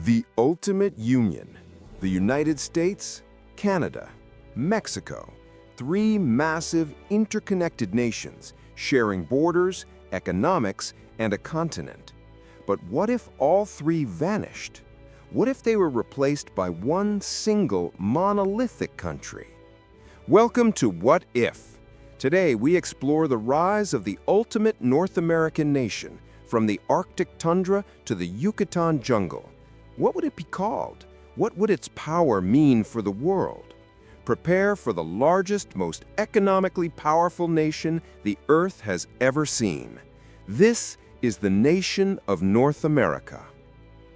The ultimate union. The United States, Canada, Mexico. Three massive, interconnected nations, sharing borders, economics, and a continent. But what if all three vanished? What if they were replaced by one single, monolithic country? Welcome to What If? Today, we explore the rise of the ultimate North American nation, from the Arctic tundra to the Yucatan jungle. What would it be called? What would its power mean for the world? Prepare for the largest, most economically powerful nation the Earth has ever seen. This is the nation of North America.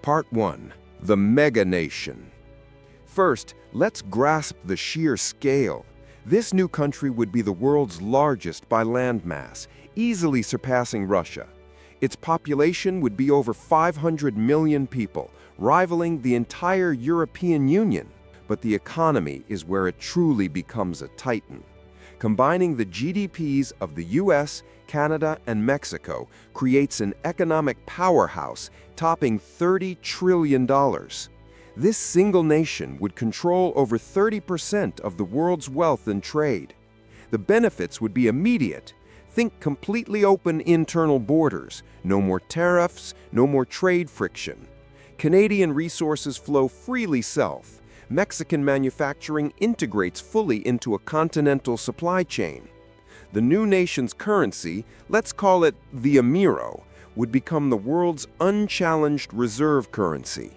Part 1. The Mega Nation. First, let's grasp the sheer scale. This new country would be the world's largest by landmass, easily surpassing Russia. Its population would be over 500 million people, rivaling the entire European Union. But the economy is where it truly becomes a titan. Combining the GDPs of the US, Canada, and Mexico creates an economic powerhouse topping $30 trillion. This single nation would control over 30% of the world's wealth and trade. The benefits would be immediate. Think completely open internal borders, no more tariffs, no more trade friction. Canadian resources flow freely south. Mexican manufacturing integrates fully into a continental supply chain. The new nation's currency, let's call it the Amero, would become the world's unchallenged reserve currency.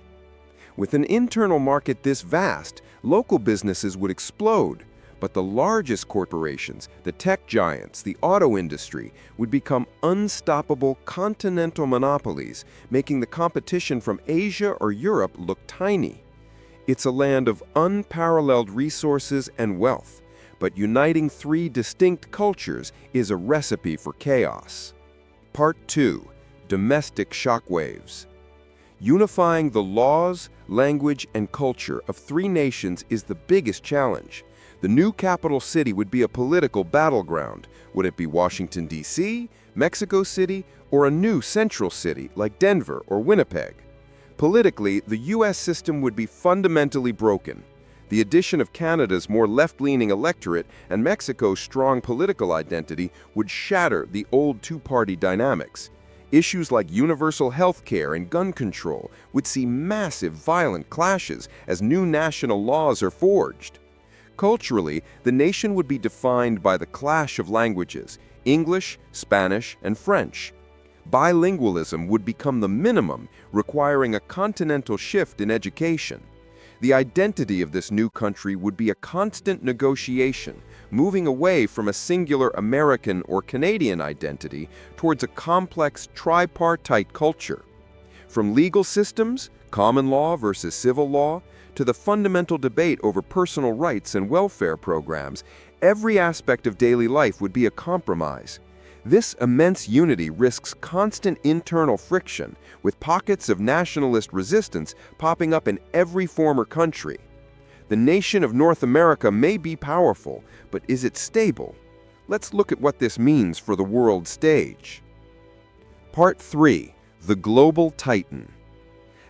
With an internal market this vast, local businesses would explode, but the largest corporations, the tech giants, the auto industry, would become unstoppable continental monopolies, making the competition from Asia or Europe look tiny. It's a land of unparalleled resources and wealth, but uniting three distinct cultures is a recipe for chaos. Part 2. Domestic shockwaves. Unifying the laws, language, and culture of three nations is the biggest challenge. The new capital city would be a political battleground. Would it be Washington, D.C., Mexico City, or a new central city like Denver or Winnipeg? Politically, the U.S. system would be fundamentally broken. The addition of Canada's more left-leaning electorate and Mexico's strong political identity would shatter the old two-party dynamics. Issues like universal health care and gun control would see massive violent clashes as new national laws are forged. Culturally, the nation would be defined by the clash of languages: English, Spanish, and French. Bilingualism would become the minimum, requiring a continental shift in education. The identity of this new country would be a constant negotiation, moving away from a singular American or Canadian identity towards a complex tripartite culture. From legal systems, common law versus civil law, to the fundamental debate over personal rights and welfare programs, every aspect of daily life would be a compromise. This immense unity risks constant internal friction, with pockets of nationalist resistance popping up in every former country. The nation of North America may be powerful, but is it stable? Let's look at what this means for the world stage. Part 3. The Global Titan.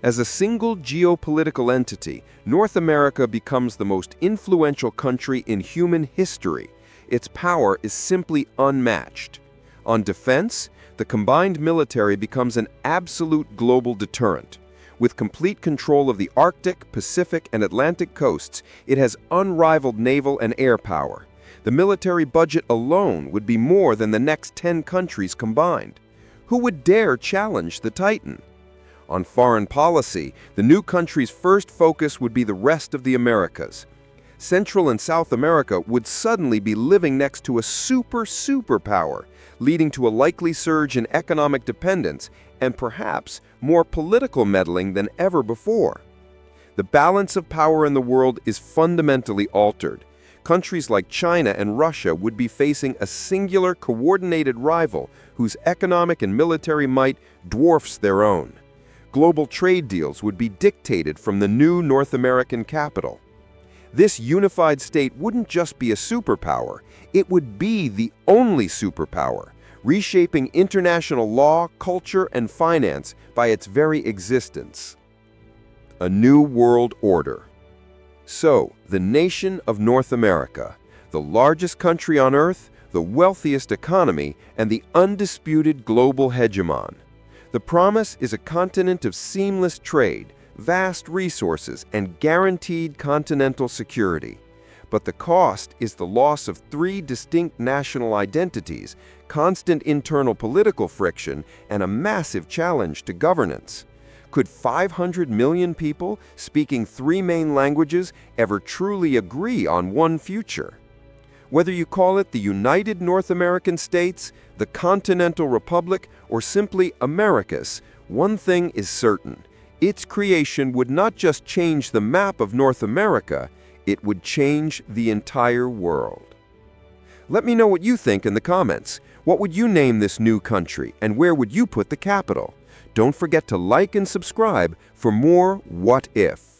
As a single geopolitical entity, North America becomes the most influential country in human history. Its power is simply unmatched. On defense, the combined military becomes an absolute global deterrent. With complete control of the Arctic, Pacific, and Atlantic coasts, it has unrivaled naval and air power. The military budget alone would be more than the next 10 countries combined. Who would dare challenge the Titan? On foreign policy, the new country's first focus would be the rest of the Americas. Central and South America would suddenly be living next to a superpower, leading to a likely surge in economic dependence and perhaps more political meddling than ever before. The balance of power in the world is fundamentally altered. Countries like China and Russia would be facing a singular, coordinated rival whose economic and military might dwarfs their own. Global trade deals would be dictated from the new North American capital. This unified state wouldn't just be a superpower, it would be the only superpower, reshaping international law, culture, and finance by its very existence. a new world order. So, the nation of North America, the largest country on Earth, the wealthiest economy, and the undisputed global hegemon. The promise is a continent of seamless trade, vast resources, and guaranteed continental security. But the cost is the loss of three distinct national identities, constant internal political friction, and a massive challenge to governance. Could 500 million people speaking three main languages ever truly agree on one future? Whether you call it the United North American States, the Continental Republic, or simply Americas, one thing is certain. Its creation would not just change the map of North America, it would change the entire world. Let me know what you think in the comments. What would you name this new country, and where would you put the capital? Don't forget to like and subscribe for more What If.